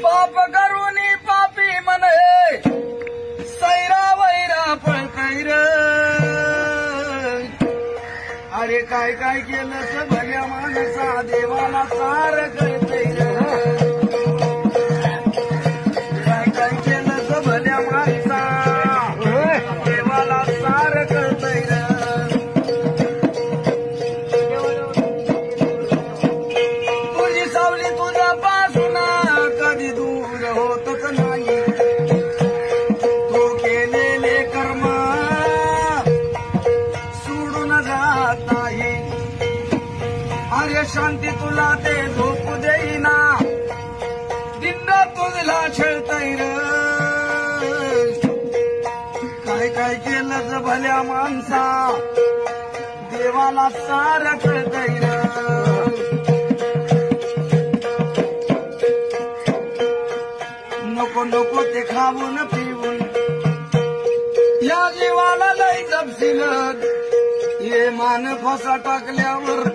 पाप करूनी पापी म्हणे सैरा वैरा पळतैर अरे काय काय केलं भल्या माणसा देवाला सार कळतैर काय काय केलं भल्या माणसा देवाला सार कळतैर तुझी सावली तुझ्या पासून कधी दूर होतच नाही तू केलेले कर्म सोडून जात नाही अरे शांती तुला ते झोपू देईना दिन तुझला छळतैर काय काय केलं भल्या माणसा देवाला सार कळतैर नको नको ते खाऊन पिऊन या जीवाला लई जपशील ये मान फसा टाकल्यावर